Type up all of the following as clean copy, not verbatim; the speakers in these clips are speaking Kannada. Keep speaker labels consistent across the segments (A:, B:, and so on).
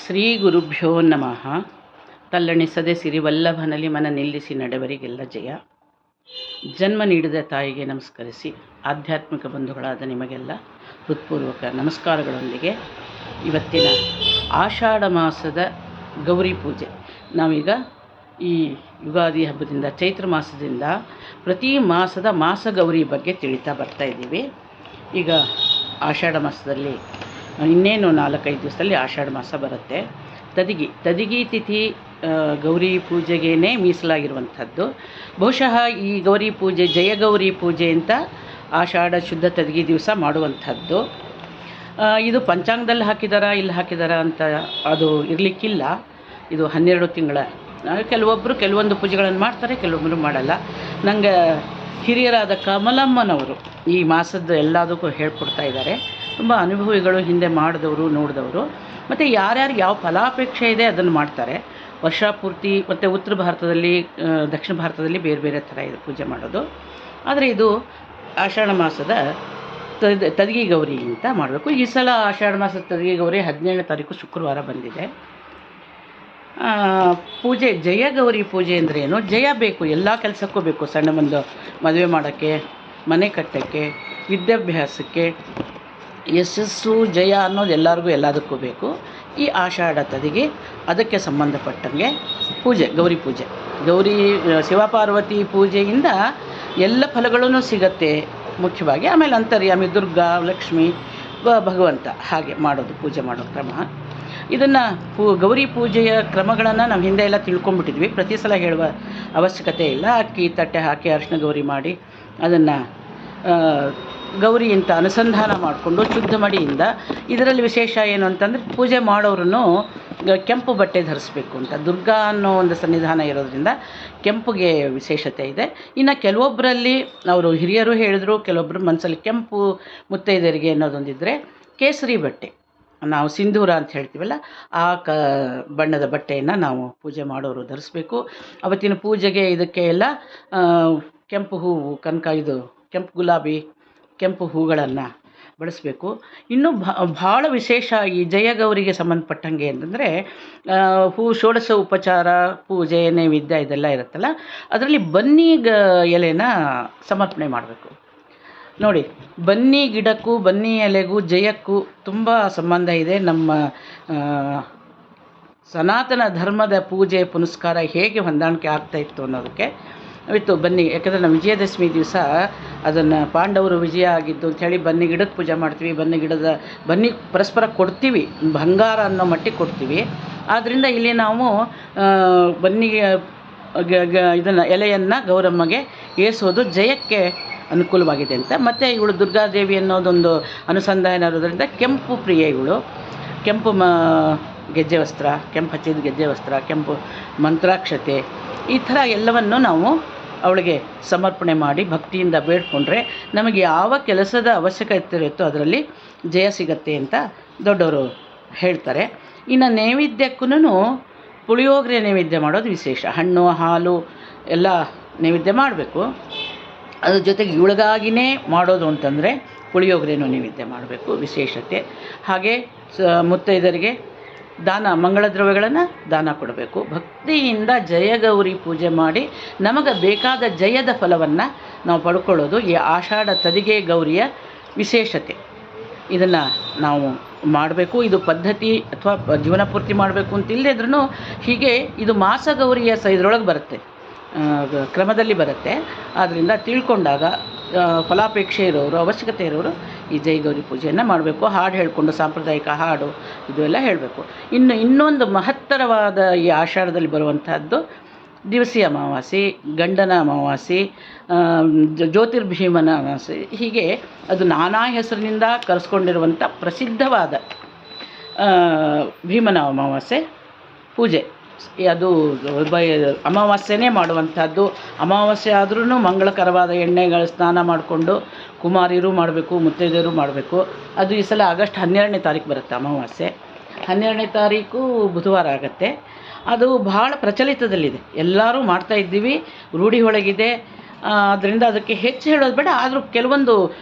A: ಶ್ರೀ ಗುರುಭ್ಯೋ ನಮಃ. ತಲ್ಲಣಿಸದೆ ಸಿರಿವಲ್ಲಭನಲ್ಲಿ ಮನ ನಿಲ್ಲಿಸಿ ನಡೆವರಿಗೆಲ್ಲ ಜಯ. ಜನ್ಮ ನೀಡಿದ ತಾಯಿಗೆ ನಮಸ್ಕರಿಸಿ ಆಧ್ಯಾತ್ಮಿಕ ಬಂಧುಗಳಾದ ನಿಮಗೆಲ್ಲ ಹೃತ್ಪೂರ್ವಕ ನಮಸ್ಕಾರಗಳೊಂದಿಗೆ ಇವತ್ತಿನ ಆಷಾಢ ಮಾಸದ ಗೌರಿ ಪೂಜೆ, ನಾವೀಗ ಈ ಯುಗಾದಿ ಹಬ್ಬದಿಂದ ಚೈತ್ರ ಮಾಸದಿಂದ ಪ್ರತಿ ಮಾಸದ ಮಾಸ ಗೌರಿ ಬಗ್ಗೆ ತಿಳಿತಾ ಬರ್ತಾ ಇದ್ದೀವಿ. ಈಗ ಆಷಾಢ ಮಾಸದಲ್ಲಿ ಇನ್ನೇನು 4-5 ದಿವಸದಲ್ಲಿ ಆಷಾಢ ಮಾಸ ಬರುತ್ತೆ. ತದಿಗಿ ತಿಥಿ ಗೌರಿ ಪೂಜೆಗೇ ಮೀಸಲಾಗಿರುವಂಥದ್ದು. ಬಹುಶಃ ಈ ಗೌರಿ ಪೂಜೆ ಜಯಗೌರಿ ಪೂಜೆ ಅಂತ ಆಷಾಢ ಶುದ್ಧ ತದಿಗಿ ದಿವಸ ಮಾಡುವಂಥದ್ದು. ಇದು ಪಂಚಾಂಗದಲ್ಲಿ ಹಾಕಿದಾರಾ ಇಲ್ಲಿ ಹಾಕಿದಾರಾ ಅಂತ ಅದು ಇರಲಿಕ್ಕಿಲ್ಲ. ಇದು 12 ತಿಂಗಳ, ಕೆಲವೊಬ್ಬರು ಕೆಲವೊಂದು ಪೂಜೆಗಳನ್ನು ಮಾಡ್ತಾರೆ, ಕೆಲವೊಬ್ಬರು ಮಾಡಲ್ಲ. ನನಗೆ ಹಿರಿಯರಾದ ಕಮಲಮ್ಮನವರು ಈ ಮಾಸದ ಎಲ್ಲದಕ್ಕೂ ಹೇಳ್ಕೊಡ್ತಾ ಇದ್ದಾರೆ. ತುಂಬ ಅನುಭವಿಗಳು, ಹಿಂದೆ ಮಾಡಿದವರು ನೋಡಿದವರು. ಮತ್ತು ಯಾರ್ಯಾರು ಯಾವ ಫಲಾಪೇಕ್ಷೆ ಇದೆ ಅದನ್ನು ಮಾಡ್ತಾರೆ ವರ್ಷ ಪೂರ್ತಿ. ಮತ್ತು ಉತ್ತರ ಭಾರತದಲ್ಲಿ ದಕ್ಷಿಣ ಭಾರತದಲ್ಲಿ ಬೇರೆ ಬೇರೆ ಥರ ಇದೆ ಪೂಜೆ ಮಾಡೋದು. ಆದರೆ ಇದು ಆಷಾಢ ಮಾಸದ ತದಿಗಿ ಗೌರಿ ಅಂತ ಮಾಡಬೇಕು. ಈ ಸಲ ಆಷಾಢ ಮಾಸದ ತದಿಗಿ ಗೌರಿ 17ನೇ ತಾರೀಕು ಶುಕ್ರವಾರ ಬಂದಿದೆ. ಪೂಜೆ ಜಯಗೌರಿ ಪೂಜೆ ಅಂದ್ರೇನು? ಜಯ ಬೇಕು, ಎಲ್ಲ ಕೆಲಸಕ್ಕೂ ಬೇಕು. ಸಣ್ಣ ಒಂದು ಮದುವೆ ಮಾಡೋಕ್ಕೆ, ಮನೆ ಕಟ್ಟೋಕ್ಕೆ, ವಿದ್ಯಾಭ್ಯಾಸಕ್ಕೆ ಯಶಸ್ಸು ಜಯ ಅನ್ನೋದು ಎಲ್ಲರಿಗೂ ಎಲ್ಲದಕ್ಕೂ ಬೇಕು. ಈ ಆಷಾಢ ತದಿಗೆ ಅದಕ್ಕೆ ಸಂಬಂಧಪಟ್ಟಂಗೆ ಪೂಜೆ, ಗೌರಿ ಪೂಜೆ, ಗೌರಿ ಶಿವಪಾರ್ವತಿ ಪೂಜೆಯಿಂದ ಎಲ್ಲ ಫಲಗಳೂ ಸಿಗತ್ತೆ ಮುಖ್ಯವಾಗಿ. ಆಮೇಲೆ ಅಂತರ್ಯಾಮಿ ದುರ್ಗಾ, ಲಕ್ಷ್ಮಿ, ಭಗವಂತ, ಹಾಗೆ ಮಾಡೋದು ಪೂಜೆ ಮಾಡೋ ಕ್ರಮ. ಇದನ್ನು ಗೌರಿ ಪೂಜೆಯ ಕ್ರಮಗಳನ್ನು ನಾವು ಹಿಂದೆ ಎಲ್ಲ ತಿಳ್ಕೊಂಬಿಟ್ಟಿದ್ವಿ, ಪ್ರತಿ ಸಲ ಹೇಳುವ ಅವಶ್ಯಕತೆ ಇಲ್ಲ. ಅಕ್ಕಿ ತಟ್ಟೆ ಹಾಕಿ ಅರಿಶಿನ ಗೌರಿ ಮಾಡಿ ಅದನ್ನು ಗೌರಿ ಅಂತ ಅನುಸಂಧಾನ ಮಾಡಿಕೊಂಡು ಶುದ್ಧ ಮಡಿಯಿಂದ. ಇದರಲ್ಲಿ ವಿಶೇಷ ಏನು ಅಂತಂದರೆ ಪೂಜೆ ಮಾಡೋರು ಕೆಂಪು ಬಟ್ಟೆ ಧರಿಸ್ಬೇಕು ಅಂತ. ದುರ್ಗಾ ಅನ್ನೋ ಒಂದು ಸನ್ನಿಧಾನ ಇರೋದ್ರಿಂದ ಕೆಂಪುಗೆ ವಿಶೇಷತೆ ಇದೆ. ಇನ್ನು ಕೆಲವೊಬ್ಬರಲ್ಲಿ ಅವರು ಹಿರಿಯರು ಹೇಳಿದರು, ಕೆಲವೊಬ್ಬರು ಮನಸ್ಸಲ್ಲಿ ಕೆಂಪು ಮುತ್ತೈದೆಯರಿಗೆ ಅನ್ನೋದೊಂದಿದ್ದರೆ ಕೇಸರಿ ಬಟ್ಟೆ, ನಾವು ಸಿಂಧೂರ ಅಂತ ಹೇಳ್ತೀವಲ್ಲ, ಆ ಬಣ್ಣದ ಬಟ್ಟೆಯನ್ನು ನಾವು ಪೂಜೆ ಮಾಡೋರು ಧರಿಸ್ಬೇಕು. ಅವತ್ತಿನ ಪೂಜೆಗೆ ಇದಕ್ಕೆ ಎಲ್ಲ ಕೆಂಪು ಹೂವು, ಇದು ಕೆಂಪು ಗುಲಾಬಿ, ಕೆಂಪು ಹೂಗಳನ್ನು ಬಳಸಬೇಕು. ಇನ್ನೂ ಭಾಳ ವಿಶೇಷ ಈ ಜಯಗೌರಿಗೆ ಸಂಬಂಧಪಟ್ಟಂಗೆ ಅಂತಂದರೆ ಷೋಡಶ ಉಪಚಾರ, ಪೂಜೆ, ನೈವೇದ್ಯ ಇದೆಲ್ಲ ಇರುತ್ತಲ್ಲ, ಅದರಲ್ಲಿ ಬನ್ನಿ ಎಲೆನ ಸಮರ್ಪಣೆ ಮಾಡಬೇಕು. ನೋಡಿ, ಬನ್ನಿ ಗಿಡಕ್ಕೂ ಬನ್ನಿ ಎಲೆಗೂ ಜಯಕ್ಕೂ ತುಂಬ ಸಂಬಂಧ ಇದೆ. ನಮ್ಮ ಸನಾತನ ಧರ್ಮದ ಪೂಜೆ ಪುನಸ್ಕಾರ ಹೇಗೆ ಹೊಂದಾಣಿಕೆ ಆಗ್ತಾಯಿತ್ತು ಅನ್ನೋದಕ್ಕೆ ಇತ್ತು ಬನ್ನಿ. ಯಾಕಂದರೆ ನಾವು ವಿಜಯದಶಮಿ ದಿವಸ ಅದನ್ನು ಪಾಂಡವರು ವಿಜಯ ಆಗಿದ್ದು ಅಂಥೇಳಿ ಬನ್ನಿ ಗಿಡಕ್ಕೆ ಪೂಜೆ ಮಾಡ್ತೀವಿ. ಬನ್ನಿ ಪರಸ್ಪರ ಕೊಡ್ತೀವಿ, ಬಂಗಾರ ಅನ್ನೋ ಮಟ್ಟಿಗೆ ಕೊಡ್ತೀವಿ. ಆದ್ದರಿಂದ ಇಲ್ಲಿ ನಾವು ಬನ್ನಿಗೆ ಇದನ್ನು ಎಲೆಯನ್ನು ಗೌರಮ್ಮಗೆ ಏರಿಸೋದು ಜಯಕ್ಕೆ ಅನುಕೂಲವಾಗಿದೆ ಅಂತ. ಮತ್ತು ಇವಳು ದುರ್ಗಾದೇವಿ ಅನ್ನೋದೊಂದು ಅನುಸಂಧಾನ ಇರೋದ್ರಿಂದ ಕೆಂಪು ಪ್ರಿಯ ಇವಳು. ಕೆಂಪು ಗೆಜ್ಜೆ ವಸ್ತ್ರ, ಕೆಂಪು ಹಚ್ಚಿದ ಗೆಜ್ಜೆ ವಸ್ತ್ರ, ಕೆಂಪು ಮಂತ್ರಾಕ್ಷತೆ, ಈ ಥರ ಎಲ್ಲವನ್ನು ನಾವು ಅವಳಿಗೆ ಸಮರ್ಪಣೆ ಮಾಡಿ ಭಕ್ತಿಯಿಂದ ಬೇಡ್ಕೊಂಡ್ರೆ ನಮಗೆ ಯಾವ ಕೆಲಸದ ಅವಶ್ಯಕತೆ ಇರುತ್ತೋ ಅದರಲ್ಲಿ ಜಯ ಸಿಗತ್ತೆ ಅಂತ ದೊಡ್ಡವರು ಹೇಳ್ತಾರೆ. ಇನ್ನು ನೈವೇದ್ಯಕ್ಕೂ ಪುಳಿಯೋಗರೆ ನೈವೇದ್ಯ ಮಾಡೋದು ವಿಶೇಷ. ಹಣ್ಣು ಹಾಲು ಎಲ್ಲ ನೈವೇದ್ಯ ಮಾಡಬೇಕು. ಅದ್ರ ಜೊತೆಗೆ ಇವಳಿಗಾಗಿಯೇ ಮಾಡೋದು ಅಂತಂದರೆ ಪುಳಿಯೋಗರೆನೂ ನೈವೇದ್ಯ ಮಾಡಬೇಕು, ವಿಶೇಷತೆ. ಹಾಗೆ ಮುತ್ತೈದರಿಗೆ ದಾನ, ಮಂಗಳ ದ್ರವ್ಯಗಳನ್ನು ದಾನ ಕೊಡಬೇಕು. ಭಕ್ತಿಯಿಂದ ಜಯಗೌರಿ ಪೂಜೆ ಮಾಡಿ ನಮಗೆ ಬೇಕಾದ ಜಯದ ಫಲವನ್ನು ನಾವು ಪಡ್ಕೊಳ್ಳೋದು ಈ ಆಷಾಢ ತದಿಗೆ ಗೌರಿಯ ವಿಶೇಷತೆ. ಇದನ್ನು ನಾವು ಮಾಡಬೇಕು. ಇದು ಪದ್ಧತಿ ಅಥವಾ ಜೀವನ ಪೂರ್ತಿ ಮಾಡಬೇಕು ಅಂತ ಇಲ್ಲದಿದ್ರೂ ಹೀಗೆ ಇದು ಮಾಸ ಗೌರಿಯ ಇದರೊಳಗೆ ಬರುತ್ತೆ, ಕ್ರಮದಲ್ಲಿ ಬರುತ್ತೆ. ಆದ್ದರಿಂದ ತಿಳ್ಕೊಂಡಾಗ ಫಲಾಪೇಕ್ಷೆ ಇರೋರು, ಅವಶ್ಯಕತೆ ಇರೋರು ಈ ಜಯಗೌರಿ ಪೂಜೆಯನ್ನು ಮಾಡಬೇಕು. ಹಾಡು ಹೇಳಿಕೊಂಡು ಸಾಂಪ್ರದಾಯಿಕ ಹಾಡು ಇದೆಲ್ಲ ಹೇಳಬೇಕು. ಇನ್ನೊಂದು ಮಹತ್ತರವಾದ ಈ ಆಷಾಢದಲ್ಲಿ ಬರುವಂತಹದ್ದು ದಿವಸಿ ಅಮಾವಾಸ್ಯೆ, ಗಂಡನ ಅಮಾವಾಸ್ಯೆ, ಜ್ಯೋತಿರ್ಭೀಮನ ಅಮಾವಾಸ್ಯೆ, ಹೀಗೆ ಅದು ನಾನಾ ಹೆಸರಿನಿಂದ ಕರೆಸ್ಕೊಂಡಿರುವಂಥ ಪ್ರಸಿದ್ಧವಾದ ಭೀಮನ ಅಮಾವಾಸ್ಯೆ ಪೂಜೆ. ಅದು ಅಮಾವಾಸ್ಯೆನೇ ಮಾಡುವಂಥದ್ದು. ಅಮಾವಾಸ್ಯೆ ಆದ್ರೂ ಮಂಗಳಕರವಾದ ಎಣ್ಣೆಗಳ ಸ್ನಾನ ಮಾಡಿಕೊಂಡು ಕುಮಾರಿಯರು ಮಾಡಬೇಕು, ಮುತ್ತೈದೆಯರು ಮಾಡಬೇಕು. ಅದು ಈ ಸಲ ಆಗಸ್ಟ್ 12ನೇ ತಾರೀಕು ಬರುತ್ತೆ ಅಮಾವಾಸ್ಯೆ. 12ನೇ ತಾರೀಕು ಬುಧವಾರ ಆಗುತ್ತೆ. ಅದು ಭಾಳ ಪ್ರಚಲಿತದಲ್ಲಿದೆ, ಎಲ್ಲರೂ ಮಾಡ್ತಾಯಿದ್ದೀವಿ, ರೂಢಿ ಒಳಗಿದೆ. ಅದರಿಂದ ಅದಕ್ಕೆ ಹೆಚ್ಚು ಹೇಳೋದು ಬೇಡ, ಆದರೂ ಕೆಲವೊಂದು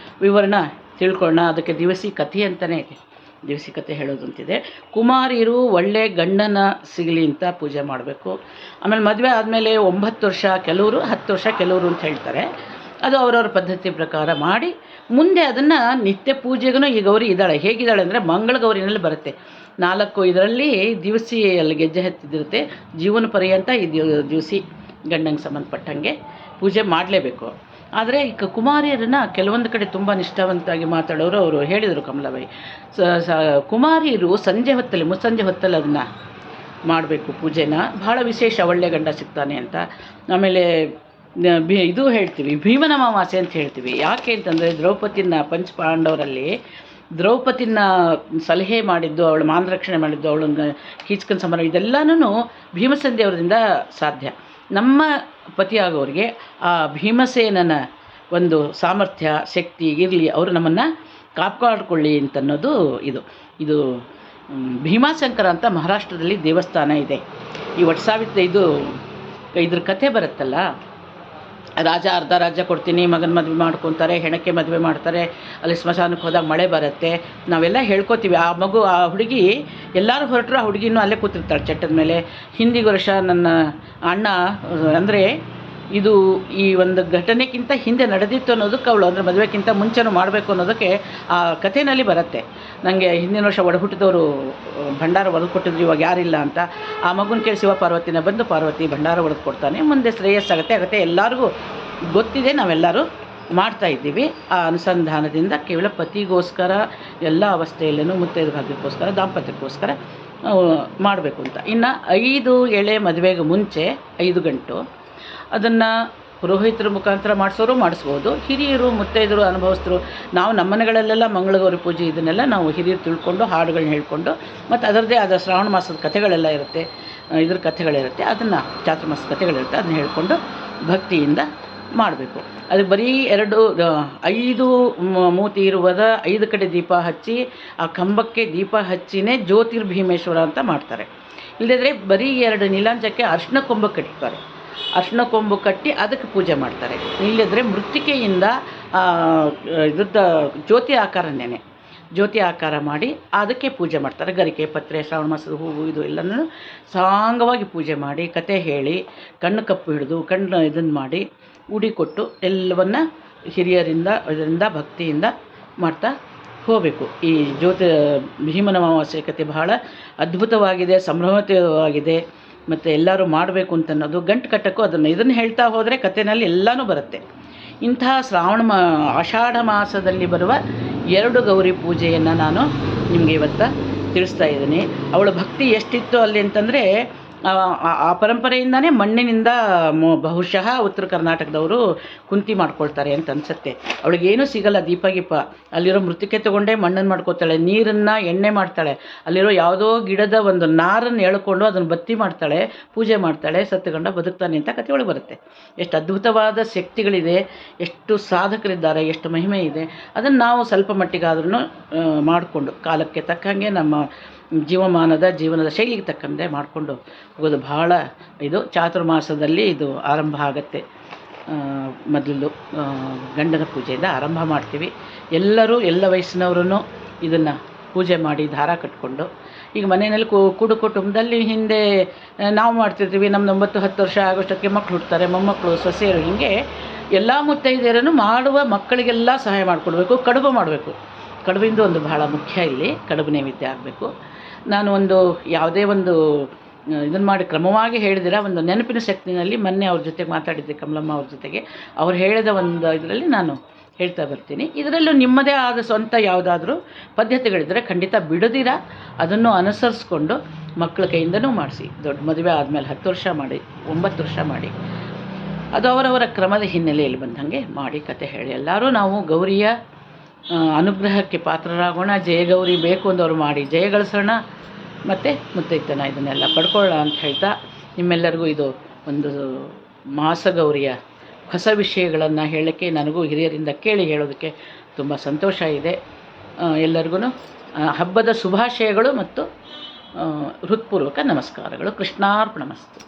A: ವಿವರಣ ತಿಳ್ಕೊಳ್ಳೋಣ. ಅದಕ್ಕೆ ದಿವಸಿ ಕಥೆ ಅಂತಲೇ ಇದೆ. ದಿವಸಿ ಕತೆ ಹೇಳೋದು ಅಂತಿದೆ. ಕುಮಾರಿಯರು ಒಳ್ಳೆ ಗಂಡನ ಸಿಗಲಿ ಅಂತ ಪೂಜೆ ಮಾಡಬೇಕು. ಆಮೇಲೆ ಮದುವೆ ಆದಮೇಲೆ 9 ವರ್ಷ ಕೆಲವರು, 10 ವರ್ಷ ಕೆಲವರು ಅಂತ ಹೇಳ್ತಾರೆ. ಅದು ಅವರವ್ರ ಪದ್ಧತಿ ಪ್ರಕಾರ ಮಾಡಿ ಮುಂದೆ ಅದನ್ನು ನಿತ್ಯ ಪೂಜೆಗೂ ಈ ಗೌರಿ ಇದ್ದಾಳೆ. ಹೇಗಿದ್ದಾಳೆ ಅಂದರೆ ಮಂಗಳ ಗೌರಿನಲ್ಲಿ ಬರುತ್ತೆ. 4 ಇದರಲ್ಲಿ ದಿವಸಿ ಅಲ್ಲಿ ಗೆಜ್ಜೆ ಹತ್ತಿದಿರುತ್ತೆ. ಜೀವನ ಪರ್ಯಂತ ಈ ದಿವಸಿ ಗಂಡಂಗೆ ಸಂಬಂಧಪಟ್ಟಂಗೆ ಪೂಜೆ ಮಾಡಲೇಬೇಕು. ಆದರೆ ಈಗ ಕುಮಾರಿಯರನ್ನು ಕೆಲವೊಂದು ಕಡೆ ತುಂಬ ನಿಷ್ಠಾವಂತಾಗಿ ಮಾತಾಡೋರು ಅವರು ಹೇಳಿದರು ಕಮಲಾಬಾಯಿ. ಕುಮಾರಿಯರು ಸಂಜೆ ಹೊತ್ತಲ್ಲಿ ಮುಸ್ಸಂಜೆ ಹೊತ್ತಲ್ಲಿ ಅದನ್ನು ಮಾಡಬೇಕು ಪೂಜೆನ. ಭಾಳ ವಿಶೇಷ, ಒಳ್ಳೆ ಗಂಡ ಸಿಗ್ತಾನೆ ಅಂತ. ಆಮೇಲೆ ಇದು ಹೇಳ್ತೀವಿ ಭೀಮನ ಅಮಾವಾಸ್ಯೆ ಅಂತ ಹೇಳ್ತೀವಿ. ಯಾಕೆ ಅಂತಂದರೆ ದ್ರೌಪದಿನ ಪಂಚಪಾಂಡವರಲ್ಲಿ ದ್ರೌಪದಿನ ಸಲಹೆ ಮಾಡಿದ್ದು, ಅವಳು ಮಾನರಕ್ಷಣೆ ಮಾಡಿದ್ದು, ಅವಳನ್ನ ಕೀಚ್ಕೊಂಡು ಸಮಾನ ಇದೆಲ್ಲನೂ ಭೀಮಸಂಧಿಯವರಿಂದ ಸಾಧ್ಯ. ನಮ್ಮ ಪತಿಯಾಗೋರಿಗೆ ಆ ಭೀಮಸೇನನ ಒಂದು ಸಾಮರ್ಥ್ಯ ಶಕ್ತಿ ಇರಲಿ, ಅವರು ನಮ್ಮನ್ನು ಕಾಪಾಡಿಕೊಳ್ಳಿ ಅಂತನ್ನೋದು ಇದು ಭೀಮಾಶಂಕರ ಅಂತ ಮಹಾರಾಷ್ಟ್ರದಲ್ಲಿ ದೇವಸ್ಥಾನ ಇದೆ. ಈ ವಟ್ಸಾವಿತ್ರ ಇದ್ರ ಕಥೆ ಬರುತ್ತಲ್ಲ, ರಾಜ ಅರ್ಧ ರಾಜ್ಯ ಕೊಡ್ತೀನಿ, ಮಗನ ಮದುವೆ ಮಾಡ್ಕೊತಾರೆ, ಹೆಣಕ್ಕೆ ಮದುವೆ ಮಾಡ್ತಾರೆ, ಅಲ್ಲಿ ಸ್ಮಶಾನಕ್ಕೆ ಹೋದಾಗ ಮಳೆ ಬರುತ್ತೆ, ನಾವೆಲ್ಲ ಹೇಳ್ಕೊತೀವಿ. ಆ ಹುಡುಗಿ ಎಲ್ಲರೂ ಹೊರಟರು, ಆ ಹುಡುಗಿನೂ ಅಲ್ಲೇ ಕೂತಿರ್ತಾಳೆ ಚಟ್ಟದ ಮೇಲೆ. ಹಿಂದಿನ ವರ್ಷ ನನ್ನ ಅಣ್ಣ ಅಂದರೆ ಈ ಒಂದು ಘಟನೆಗಿಂತ ಹಿಂದೆ ನಡೆದಿತ್ತು ಅನ್ನೋದಕ್ಕೆ ಅವಳು ಅಂದರೆ ಮದುವೆಗಿಂತ ಮುಂಚೆನೂ ಮಾಡಬೇಕು ಅನ್ನೋದಕ್ಕೆ ಆ ಕಥೆಯಲ್ಲಿ ಬರುತ್ತೆ. ನನಗೆ ಹಿಂದಿನ ವರ್ಷ ಒಡಹುಟ್ಟಿದವರು ಭಂಡಾರ ಒಡೆದು ಕೊಟ್ಟಿದ್ರು, ಇವಾಗ ಯಾರಿಲ್ಲ ಅಂತ. ಆ ಮಗುನ ಕೇಳಿ ಶಿವ ಪಾರ್ವತಿನ ಬಂದು ಪಾರ್ವತಿ ಭಂಡಾರ ಒಡೆದು ಕೊಡ್ತಾನೆ, ಮುಂದೆ ಶ್ರೇಯಸ್ಸಾಗುತ್ತೆ. ಎಲ್ಲರಿಗೂ ಗೊತ್ತಿದೆ, ನಾವೆಲ್ಲರೂ ಮಾಡ್ತಾಯಿದ್ದೀವಿ. ಆ ಅನುಸಂಧಾನದಿಂದ ಕೇವಲ ಪತಿಗೋಸ್ಕರ ಎಲ್ಲ ಅವಸ್ಥೆಯಲ್ಲೂ ಮುತ್ತೈದೆ ಭಾಗ್ಯಕ್ಕೋಸ್ಕರ ದಾಂಪತ್ಯಕ್ಕೋಸ್ಕರ ಮಾಡಬೇಕು ಅಂತ. ಇನ್ನು 5 ಎಳೆ ಮದುವೆಗೆ ಮುಂಚೆ 5 ಗಂಟು ಅದನ್ನು ಪುರೋಹಿತರ ಮುಖಾಂತರ ಮಾಡಿಸ್ಬೋದು. ಹಿರಿಯರು ಮುತ್ತೈದರು ಅನುಭವಿಸ್ತರು ನಾವು ನಮ್ಮ ಮನೆಗಳಲ್ಲೆಲ್ಲ ಮಂಗಳಗೌರಿ ಪೂಜೆ ಇದನ್ನೆಲ್ಲ ನಾವು ಹಿರಿಯರು ತಿಳ್ಕೊಂಡು ಹಾಡುಗಳನ್ನ ಹೇಳ್ಕೊಂಡು, ಮತ್ತು ಅದರದ್ದೇ ಆದ ಶ್ರಾವಣ ಮಾಸದ ಕಥೆಗಳೆಲ್ಲ ಇರುತ್ತೆ, ಇದ್ರ ಕಥೆಗಳಿರುತ್ತೆ, ಅದನ್ನು ಚಾತುರ್ಮಾಸದ ಕಥೆಗಳಿರುತ್ತೆ, ಅದನ್ನ ಹೇಳ್ಕೊಂಡು ಭಕ್ತಿಯಿಂದ ಮಾಡಬೇಕು. ಅದು ಬರೀ 5 ಮೂತಿ ಇರುವುದ 5 ಕಡೆ ದೀಪ ಹಚ್ಚಿ ಆ ಕಂಬಕ್ಕೆ ದೀಪ ಹಚ್ಚಿನೇ ಜ್ಯೋತಿರ್ಭೀಮೇಶ್ವರ ಅಂತ ಮಾಡ್ತಾರೆ. ಇಲ್ಲದಿದ್ದರೆ ಬರೀ 2 ನೀಲಾಂಜಕ್ಕೆ ಅರ್ಶಿನ ಕೊಂಬು ಕಟ್ತಾರೆ, ಅರ್ಶಿನ ಕೊಂಬು ಕಟ್ಟಿ ಅದಕ್ಕೆ ಪೂಜೆ ಮಾಡ್ತಾರೆ. ಇಲ್ಲದ್ರೆ ಮೃತ್ತಿಕೆಯಿಂದ ಇದ್ರದ್ದು ಜ್ಯೋತಿ ಆಕಾರ ಮಾಡಿ ಅದಕ್ಕೆ ಪೂಜೆ ಮಾಡ್ತಾರೆ. ಗರಿಕೆ, ಪತ್ರೆ, ಶ್ರಾವಣ ಮಾಸದ ಹೂವು ಇದು ಎಲ್ಲನೂ ಸಾಂಗವಾಗಿ ಪೂಜೆ ಮಾಡಿ, ಕತೆ ಹೇಳಿ, ಕಣ್ಣು ಕಪ್ಪು ಹಿಡಿದು ಇದನ್ನು ಮಾಡಿ ಉಡಿ ಕೊಟ್ಟು ಎಲ್ಲವನ್ನು ಹಿರಿಯರಿಂದ ಇದರಿಂದ ಭಕ್ತಿಯಿಂದ ಮಾಡ್ತಾ ಹೋಗಬೇಕು. ಈ ಭೀಮನ ಅಮಾವಾಸ್ಯೆ ಕತೆ ಬಹಳ ಅದ್ಭುತವಾಗಿದೆ, ಸಂಭ್ರಮವಾಗಿದೆ. ಮತ್ತು ಎಲ್ಲರೂ ಮಾಡಬೇಕು ಅಂತನ್ನೋದು ಗಂಟು ಕಟ್ಟಕ್ಕೂ ಇದನ್ನು ಹೇಳ್ತಾ ಹೋದರೆ ಕಥೆನಲ್ಲಿ ಎಲ್ಲನೂ ಬರುತ್ತೆ. ಇಂತಹ ಆಷಾಢ ಮಾಸದಲ್ಲಿ ಬರುವ 2 ಗೌರಿ ಪೂಜೆಯನ್ನು ನಾನು ನಿಮಗೆ ಇವತ್ತು ತಿಳಿಸ್ತಾ ಇದ್ದೀನಿ. ಅವಳ ಭಕ್ತಿ ಎಷ್ಟಿತ್ತು ಅಲ್ಲಿ ಅಂತಂದರೆ ಆ ಪರಂಪರೆಯಿಂದನೇ ಮಣ್ಣಿನಿಂದ ಬಹುಶಃ ಉತ್ತರ ಕರ್ನಾಟಕದವರು ಕುಂತಿ ಮಾಡ್ಕೊಳ್ತಾರೆ ಅಂತ ಅನಿಸುತ್ತೆ. ಅವಳಿಗೇನೂ ಸಿಗಲ್ಲ, ದೀಪ ಅಲ್ಲಿರೋ ಮೃತ್ತಿಕೆ ತೊಗೊಂಡೇ ಮಣ್ಣನ್ನು ಮಾಡ್ಕೋತಾಳೆ, ನೀರನ್ನು ಎಣ್ಣೆ ಮಾಡ್ತಾಳೆ, ಅಲ್ಲಿರೋ ಯಾವುದೋ ಗಿಡದ ಒಂದು ನಾರನ್ನು ಎಳ್ಕೊಂಡು ಅದನ್ನು ಬತ್ತಿ ಮಾಡ್ತಾಳೆ, ಪೂಜೆ ಮಾಡ್ತಾಳೆ, ಸತ್ತುಗಂಡ ಬದುಕ್ತಾನೆ ಅಂತ ಕಥೆ ಒಳಗೆ ಬರುತ್ತೆ. ಎಷ್ಟು ಅದ್ಭುತವಾದ ಶಕ್ತಿಗಳಿದೆ, ಎಷ್ಟು ಸಾಧಕರಿದ್ದಾರೆ, ಎಷ್ಟು ಮಹಿಮೆ ಇದೆ. ಅದನ್ನು ನಾವು ಸ್ವಲ್ಪ ಮಟ್ಟಿಗಾದ್ರೂ ಮಾಡಿಕೊಂಡು ಕಾಲಕ್ಕೆ ತಕ್ಕಂಗೆ ನಮ್ಮ ಜೀವನದ ಶೈಲಿಗೆ ತಕ್ಕಂತೆ ಮಾಡಿಕೊಂಡು ಹೋಗೋದು ಬಹಳ ಚಾತುರ್ಮಾಸದಲ್ಲಿ ಇದು ಆರಂಭ ಆಗುತ್ತೆ. ಮೊದಲು ಗಂಡನ ಪೂಜೆಯಿಂದ ಆರಂಭ ಮಾಡ್ತೀವಿ. ಎಲ್ಲರೂ ಎಲ್ಲ ವಯಸ್ಸಿನವರೂ ಇದನ್ನು ಪೂಜೆ ಮಾಡಿ ದಾರ ಕಟ್ಕೊಂಡು, ಈಗ ಮನೆಯಲ್ಲಿ ಕೂಡು ಕುಟುಂಬದಲ್ಲಿ ಹಿಂದೆ ನಾವು ಮಾಡ್ತಿರ್ತೀವಿ, ನಮ್ಮ 9-10 ವರ್ಷ ಆಗೋಷ್ಟಕ್ಕೆ ಮಕ್ಕಳು ಹುಡ್ತಾರೆ, ಮೊಮ್ಮಕ್ಕಳು, ಸೊಸೆಯರು, ಹೀಗೆ ಎಲ್ಲ ಮುತ್ತೈದೆಯರನ್ನು ಮಾಡುವ ಮಕ್ಕಳಿಗೆಲ್ಲ ಸಹಾಯ ಮಾಡಿಕೊಡ್ಬೇಕು. ಕಡುಬು ಮಾಡಬೇಕು. ಕಡುಬಿಂದು ಒಂದು ಬಹಳ ಮುಖ್ಯ ಇಲ್ಲಿ, ಕಡುಬು ನೈವೇದ್ಯ ಆಗಬೇಕು. ನಾನು ಯಾವುದೇ ಒಂದು ಇದನ್ನು ಮಾಡಿ ಕ್ರಮವಾಗಿ ಹೇಳಿದಿರ ಒಂದು ನೆನಪಿನ ಶಕ್ತಿನಲ್ಲಿ ಮೊನ್ನೆ ಅವ್ರ ಜೊತೆಗೆ ಮಾತಾಡಿದ್ದೆ, ಕಮಲಮ್ಮ ಅವ್ರ ಜೊತೆಗೆ. ಅವ್ರು ಹೇಳಿದ ಒಂದು ಇದರಲ್ಲಿ ನಾನು ಹೇಳ್ತಾ ಬರ್ತೀನಿ. ಇದರಲ್ಲೂ ನಿಮ್ಮದೇ ಆದ ಸ್ವಂತ ಯಾವುದಾದ್ರೂ ಪದ್ಧತಿಗಳಿದ್ದರೆ ಖಂಡಿತ ಬಿಡದಿರ ಅದನ್ನು ಅನುಸರಿಸ್ಕೊಂಡು ಮಕ್ಕಳ ಕೈಯಿಂದನೂ ಮಾಡಿಸಿ. ದೊಡ್ಡ ಮದುವೆ ಆದಮೇಲೆ 10 ವರ್ಷ ಮಾಡಿ, 9 ವರ್ಷ ಮಾಡಿ, ಅದು ಅವರವರ ಕ್ರಮದ ಹಿನ್ನೆಲೆಯಲ್ಲಿ ಬಂದಂಗೆ ಮಾಡಿ ಕತೆ ಹೇಳಿ ಎಲ್ಲರೂ ನಾವು ಗೌರಿಯ ಅನುಗ್ರಹಕ್ಕೆ ಪಾತ್ರರಾಗೋಣ. ಜಯಗೌರಿ ಬೇಕು ಅಂದವರು ಮಾಡಿ ಜಯ ಗಳಿಸೋಣ, ಮತ್ತು ಮುತ್ತೈತನ ಇದನ್ನೆಲ್ಲ ಪಡ್ಕೊಳ್ಳೋಣ ಅಂತ ಹೇಳ್ತಾ, ನಿಮ್ಮೆಲ್ಲರಿಗೂ ಇದು ಒಂದು ಮಾಸಗೌರಿಯ ಹೊಸ ವಿಷಯಗಳನ್ನು ಹೇಳೋಕ್ಕೆ ನನಗೂ ಹಿರಿಯರಿಂದ ಕೇಳಿ ಹೇಳೋದಕ್ಕೆ ತುಂಬ ಸಂತೋಷ ಇದೆ. ಎಲ್ಲರಿಗೂ ಹಬ್ಬದ ಶುಭಾಶಯಗಳು ಮತ್ತು ಹೃತ್ಪೂರ್ವಕ ನಮಸ್ಕಾರಗಳು. ಕೃಷ್ಣಾರ್ಪಣಮಸ್ತು.